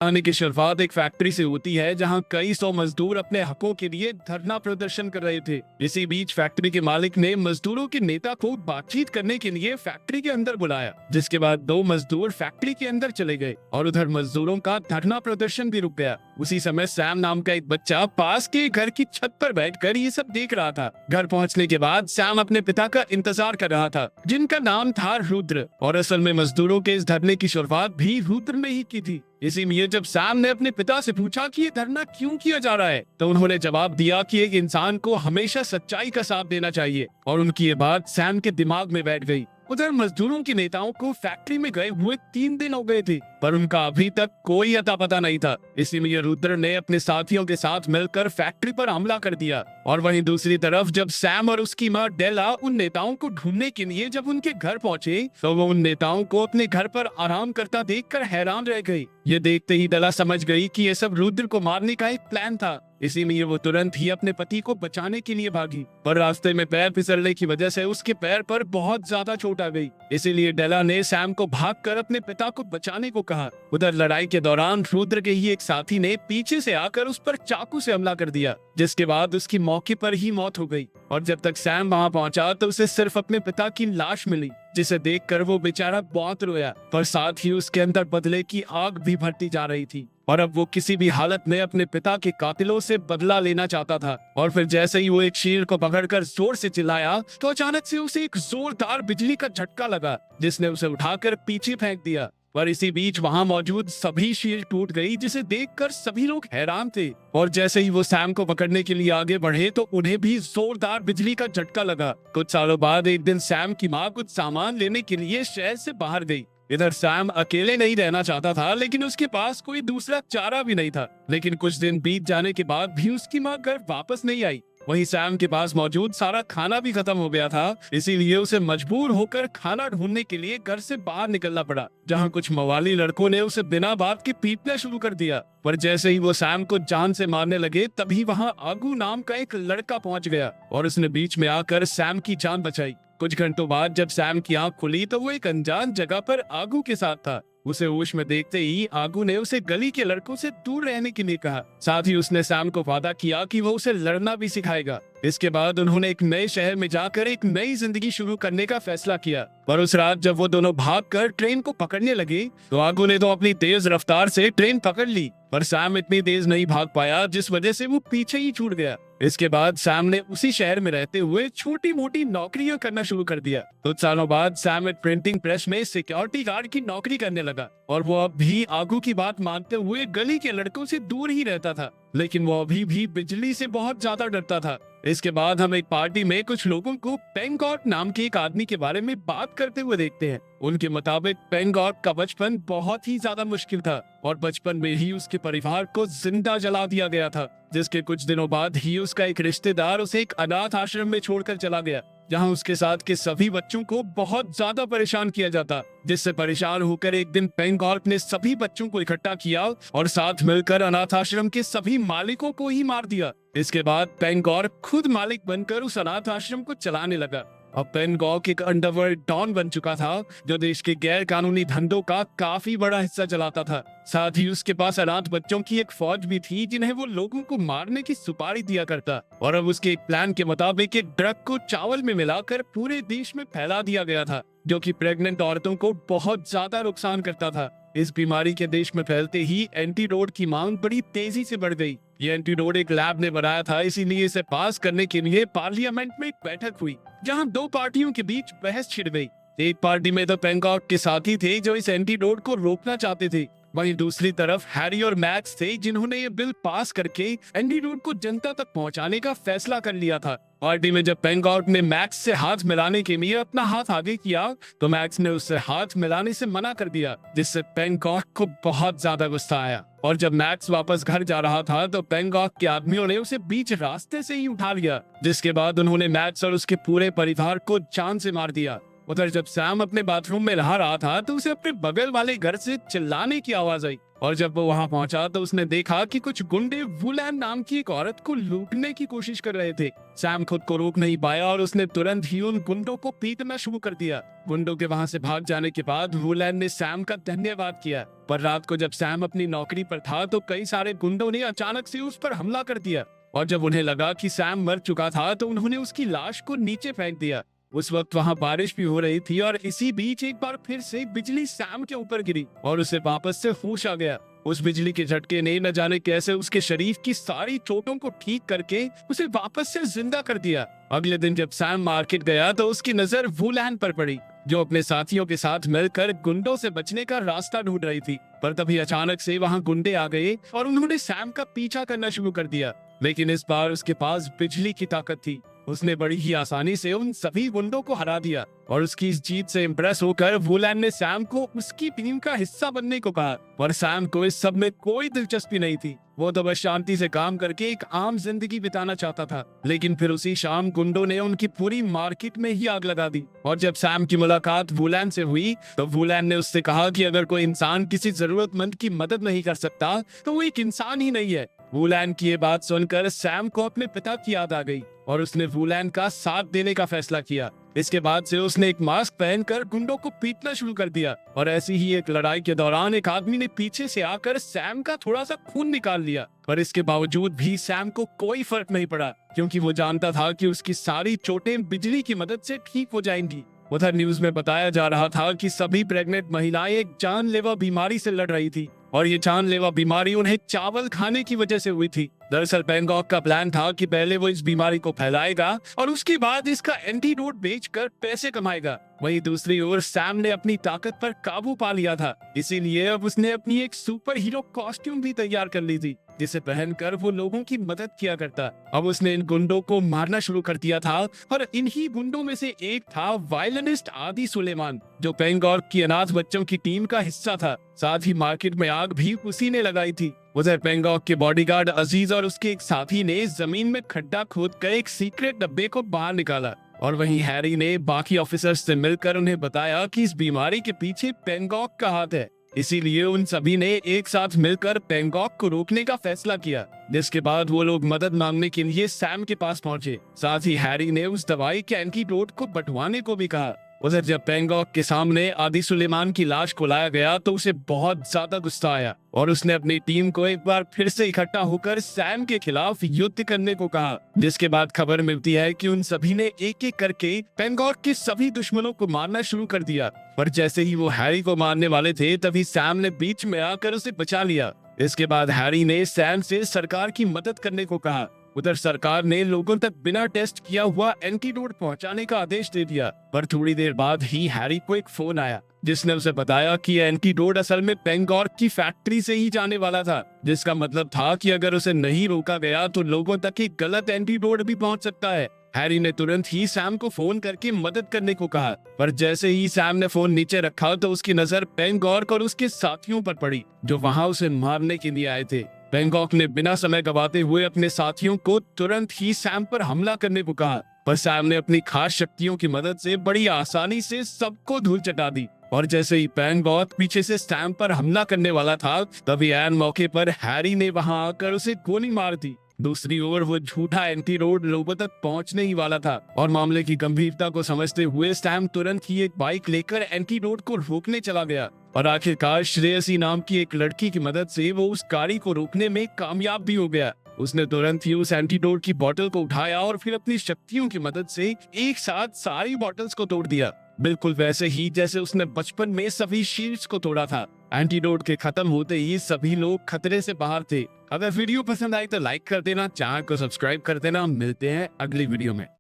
कहानी की शुरुआत एक फैक्ट्री से होती है जहां कई सौ मजदूर अपने हकों के लिए धरना प्रदर्शन कर रहे थे। इसी बीच फैक्ट्री के मालिक ने मजदूरों के नेता को बातचीत करने के लिए फैक्ट्री के अंदर बुलाया, जिसके बाद दो मजदूर फैक्ट्री के अंदर चले गए और उधर मजदूरों का धरना प्रदर्शन भी रुक गया। उसी समय सैम नाम का एक बच्चा पास के घर की छत पर बैठकर ये सब देख रहा था। घर पहुंचने के बाद सैम अपने पिता का इंतजार कर रहा था, जिनका नाम था रुद्र, और असल में मजदूरों के इस धरने की शुरुआत भी रुद्र ने ही की थी। इसीलिए जब सैम ने अपने पिता से पूछा कि ये धरना क्यों किया जा रहा है, तो उन्होंने जवाब दिया कि एक इंसान को हमेशा सच्चाई का साथ देना चाहिए, और उनकी ये बात सैम के दिमाग में बैठ गई। उधर मजदूरों के नेताओं को फैक्ट्री में गए हुए 3 दिन हो गए थे, पर उनका अभी तक कोई अता पता नहीं था। इसीलिए रुद्र ने अपने साथियों के साथ मिलकर फैक्ट्री पर हमला कर दिया। और वहीं दूसरी तरफ जब सैम और उसकी माँ डेला उन नेताओं को ढूंढने के लिए जब उनके घर पहुंचे, तो वो उन नेताओं को अपने घर पर आराम करता देखकर हैरान रह गई। ये देखते ही डेला समझ गई कि ये सब रुद्र को मारने का एक प्लान था। इसीलिए वो तुरंत ही अपने पति को बचाने के लिए भागी, पर रास्ते में पैर फिसलने की वजह से उसके पैर पर बहुत ज्यादा चोट आ गई। इसीलिए डेला ने सैम को भागकर अपने पिता को बचाने को कहा। उधर लड़ाई के दौरान रुद्र के ही एक साथी ने पीछे से आकर उस पर चाकू से हमला कर दिया, जिसके बाद उसकी मौके पर ही मौत हो गई। और जब तक सैम वहां पहुंचा तो उसे सिर्फ अपने पिता की लाश मिली, जिसे देखकर वो बेचारा बहुत रोया, पर साथ ही उसके अंदर बदले की आग भी भरती जा रही थी। और अब वो किसी भी हालत में अपने पिता के कातिलों से बदला लेना चाहता था। और फिर जैसे ही वो एक शेर को पकड़कर जोर से चिल्लाया, तो अचानक से उसे एक जोरदार बिजली का झटका लगा, जिसने उसे उठाकर पीछे फेंक दिया। पर इसी बीच वहां मौजूद सभी शील्ड टूट गई, जिसे देखकर सभी लोग हैरान थे। और जैसे ही वो सैम को पकड़ने के लिए आगे बढ़े, तो उन्हें भी जोरदार बिजली का झटका लगा। कुछ सालों बाद एक दिन सैम की माँ कुछ सामान लेने के लिए शहर से बाहर गई। इधर सैम अकेले नहीं रहना चाहता था, लेकिन उसके पास कोई दूसरा चारा भी नहीं था। लेकिन कुछ दिन बीत जाने के बाद भी उसकी माँ घर वापस नहीं आई। वहीं सैम के पास मौजूद सारा खाना भी खत्म हो गया था, इसीलिए उसे मजबूर होकर खाना ढूंढने के लिए घर से बाहर निकलना पड़ा, जहां कुछ मवाली लड़कों ने उसे बिना बात के पीटना शुरू कर दिया। पर जैसे ही वो सैम को जान से मारने लगे, तभी वहां आगू नाम का एक लड़का पहुंच गया और उसने बीच में आकर सैम की जान बचाई। कुछ घंटों बाद जब सैम की आंख खुली, तो वो एक अनजान जगह पर आगू के साथ था। उसे होश में देखते ही आगू ने उसे गली के लड़कों से दूर रहने के लिए कहा। साथ ही उसने सैम को वादा किया कि वो उसे लड़ना भी सिखाएगा। इसके बाद उन्होंने एक नए शहर में जाकर एक नई जिंदगी शुरू करने का फैसला किया। पर उस रात जब वो दोनों भागकर ट्रेन को पकड़ने लगे, तो आगू ने तो अपनी तेज रफ्तार से ट्रेन पकड़ ली, पर सैम इतनी तेज नहीं भाग पाया, जिस वजह से वो पीछे ही छूट गया। इसके बाद सैम ने उसी शहर में रहते हुए छोटी मोटी नौकरियां करना शुरू कर दिया। कुछ सालों बाद सैम एक प्रिंटिंग प्रेस में सिक्योरिटी गार्ड की नौकरी करने लगा, और वो अब भी आगू की बात मानते हुए गली के लड़कों से दूर ही रहता था। लेकिन वो अभी भी बिजली से बहुत ज्यादा डरता था। इसके बाद हम एक पार्टी में कुछ लोगों को पेंगॉट नाम के एक आदमी के बारे में बात करते हुए देखते हैं। उनके मुताबिक पेंगॉट का बचपन बहुत ही ज्यादा मुश्किल था, और बचपन में ही उसके परिवार को जिंदा जला दिया गया था, जिसके कुछ दिनों बाद ही उसका एक रिश्तेदार उसे एक अनाथ आश्रम में छोड़कर चला गया, जहां उसके साथ के सभी बच्चों को बहुत ज्यादा परेशान किया जाता। जिससे परेशान होकर एक दिन पेंगॉट ने सभी बच्चों को इकट्ठा किया और साथ मिलकर अनाथ आश्रम के सभी मालिकों को ही मार दिया। इसके बाद पेंगॉट खुद मालिक बनकर उस अनाथ आश्रम को चलाने लगा। अब पेंगॉक एक अंडरवर्ल्ड डॉन बन चुका था, जो देश के गैर कानूनी धंधों का काफी बड़ा हिस्सा चलाता था। साथ ही उसके पास अनाथ बच्चों की एक फौज भी थी, जिन्हें वो लोगों को मारने की सुपारी दिया करता। और अब उसके एक प्लान के मुताबिक एक ड्रग को चावल में मिलाकर पूरे देश में फैला दिया गया था, जो कि प्रेग्नेंट औरतों को बहुत ज्यादा नुकसान करता था। इस बीमारी के देश में फैलते ही एंटीडोट की मांग बड़ी तेजी से बढ़ गई। ये एंटीडोट एक लैब ने बनाया था, इसीलिए इसे पास करने के लिए पार्लियामेंट में एक बैठक हुई, जहां दो पार्टियों के बीच बहस छिड़ गई। एक पार्टी में तो पेंगॉक के साथी थे, जो इस एंटीडोट को रोकना चाहते थे। वहीं दूसरी तरफ हैरी और मैक्स थे, जिन्होंने ये बिल पास करके एंटीडोट को जनता तक पहुंचाने का फैसला कर लिया था। पार्टी में जब पेंगॉक ने मैक्स से हाथ मिलाने के लिए अपना हाथ आगे किया, तो मैक्स ने उससे हाथ मिलाने से मना कर दिया, जिससे पेंगॉक को बहुत ज्यादा गुस्सा आया। और जब मैक्स वापस घर जा रहा था, तो पेंगॉक के आदमियों ने उसे बीच रास्ते से ही उठा लिया, जिसके बाद उन्होंने मैक्स और उसके पूरे परिवार को जान से मार दिया। उधर जब सैम अपने बाथरूम में नहा रहा था, तो उसे अपने बगल वाले घर से चिल्लाने की आवाज आई, और जब वो वहां पहुंचा तो उसने देखा कि कुछ गुंडे वुलैन नाम की एक औरत को लूटने की कोशिश कर रहे थे। सैम खुद को रोक नहीं पाया और उसने तुरंत ही उन गुंडों को पीटना शुरू कर दिया। गुंडों के वहां से भाग जाने के बाद वुलैन ने सैम का धन्यवाद किया। पर रात को जब सैम अपनी नौकरी पर था तो कई सारे गुंडों ने अचानक से उस पर हमला कर दिया और जब उन्हें लगा कि सैम मर चुका था तो उन्होंने उसकी लाश को नीचे फेंक दिया। उस वक्त वहां बारिश भी हो रही थी और इसी बीच एक बार फिर से बिजली सैम के ऊपर गिरी और उसे वापस से होश आ गया। उस बिजली के झटके ने न जाने कैसे उसके शरीर की सारी चोटों को ठीक करके उसे वापस से जिंदा कर दिया। अगले दिन जब सैम मार्केट गया तो उसकी नजर वुलैन पर पड़ी जो अपने साथियों के साथ मिलकर गुंडों से बचने का रास्ता ढूंढ रही थी। पर तभी अचानक से वहां गुंडे आ गए और उन्होंने सैम का पीछा करना शुरू कर दिया। लेकिन इस बार उसके पास बिजली की ताकत थी। उसने बड़ी ही आसानी से उन सभी गुंडों को हरा दिया और उसकी इस जीत से इम्प्रेस होकर वुलैन ने सैम को उसकी टीम का हिस्सा बनने को कहा। पर सैम को इस सब में कोई दिलचस्पी नहीं थी। वो तो बस शांति से काम करके एक आम जिंदगी बिताना चाहता था। लेकिन फिर उसी शाम गुंडों ने उनकी पूरी मार्केट में ही आग लगा दी और जब सैम की मुलाकात वुलैन से हुई तो वुलैन ने उससे कहा कि अगर कोई इंसान किसी जरूरतमंद की मदद नहीं कर सकता तो वो एक इंसान ही नहीं है। वुलैन की ये बात सुनकर सैम को अपने पिता की याद आ गई और उसने वुलैन का साथ देने का फैसला किया। इसके बाद से उसने एक मास्क पहनकर गुंडों को पीटना शुरू कर दिया और ऐसी ही एक लड़ाई के दौरान एक आदमी ने पीछे से आकर सैम का थोड़ा सा खून निकाल लिया। पर इसके बावजूद भी सैम को कोई फर्क नहीं पड़ा क्योंकि वो जानता था कि उसकी सारी चोटें बिजली की मदद से ठीक हो जाएंगी। उधर न्यूज में बताया जा रहा था कि सभी प्रेग्नेंट महिलाएं एक जानलेवा बीमारी से लड़ रही थी और ये जानलेवा बीमारी उन्हें चावल खाने की वजह से हुई थी। दरअसल पैंगॉक का प्लान था कि पहले वो इस बीमारी को फैलाएगा और उसके बाद इसका एंटीडोट बेचकर पैसे कमाएगा। वहीं दूसरी ओर सैम ने अपनी ताकत पर काबू पा लिया था, इसीलिए अब उसने अपनी एक सुपर हीरो कॉस्ट्यूम भी तैयार कर ली थी जिसे पहनकर वो लोगों की मदद किया करता। अब उसने इन गुंडों को मारना शुरू कर दिया था और इन्हीं गुंडों में से एक था वायलिनिस्ट आदि सुलेमान जो पेंगॉर्क की अनाथ बच्चों की टीम का हिस्सा था। साथ ही मार्केट में आग भी उसी ने लगाई थी। उधर पेंगॉक के बॉडीगार्ड अजीज और उसके एक साथी ने जमीन में खड्डा खोदकर एक सीक्रेट डब्बे को बाहर निकाला और वहीं हैरी ने बाकी ऑफिसर्स से मिलकर उन्हें बताया कि इस बीमारी के पीछे पेंगॉक का हाथ है। इसीलिए उन सभी ने एक साथ मिलकर पेंगॉक को रोकने का फैसला किया, जिसके बाद वो लोग मदद मांगने के लिए सैम के पास पहुंचे। साथ ही हैरी ने उस दवाई के एंटीडोट को बंटवाने को भी कहा। उधर जब पेंगॉक के सामने आदि सुलेमान की लाश को लाया गया तो उसे बहुत ज्यादा गुस्सा आया और उसने अपनी टीम को एक बार फिर से इकट्ठा होकर सैम के खिलाफ युद्ध करने को कहा। जिसके बाद खबर मिलती है कि उन सभी ने एक एक करके पेंगॉक के सभी दुश्मनों को मारना शुरू कर दिया। पर जैसे ही वो हैरी को मारने वाले थे तभी सैम ने बीच में आकर उसे बचा लिया। इसके बाद हैरी ने सैम से सरकार की मदद करने को कहा। उधर सरकार ने लोगों तक बिना टेस्ट किया हुआ एंटीडोट पहुंचाने का आदेश दे दिया। पर थोड़ी देर बाद ही हैरी को एक फोन आया जिसने उसे बताया कि एंटीडोट असल में पेंगॉर्क की फैक्ट्री से ही जाने वाला था, जिसका मतलब था कि अगर उसे नहीं रोका गया तो लोगों तक एक गलत एंटीडोट भी पहुंच सकता है। हैरी ने तुरंत ही सैम को फोन करके मदद करने को कहा, पर जैसे ही सैम ने फोन नीचे रखा तो उसकी नजर पेंगॉर्क और उसके साथियों पर पड़ी जो वहां उसे मारने के लिए आए थे। पेंगॉर्क ने बिना समय गवाते हुए अपने साथियों को तुरंत ही सैम पर हमला करने को कहा, पर सैम ने अपनी खास शक्तियों की मदद से बड़ी आसानी से सबको धूल चटा दी। और जैसे ही पेंगॉर्क पीछे से सैम पर हमला करने वाला था तभी ऐन मौके पर हैरी ने वहां आकर उसे गोली मार दी। दूसरी ओर वो झूठा एंटीडोट लोगों तक पहुंचने ही वाला था और मामले की गंभीरता को समझते हुए सैम तुरंत ही एक बाइक लेकर एंटीडोट को रोकने चला गया और आखिरकार श्रेयसी नाम की एक लड़की की मदद से वो उस गाड़ी को रोकने में कामयाब भी हो गया। उसने तुरंत ही उस एंटीडोट की बोतल को उठाया और फिर अपनी शक्तियों की मदद से एक साथ सारी बोतल्स को तोड़ दिया, बिल्कुल वैसे ही जैसे उसने बचपन में सभी शील्ड्स को तोड़ा था। एंटीडोट के खत्म होते ही सभी लोग खतरे से बाहर थे। अगर वीडियो पसंद आई तो लाइक कर देना, चैनल को सब्सक्राइब कर देना। मिलते हैं अगली वीडियो में।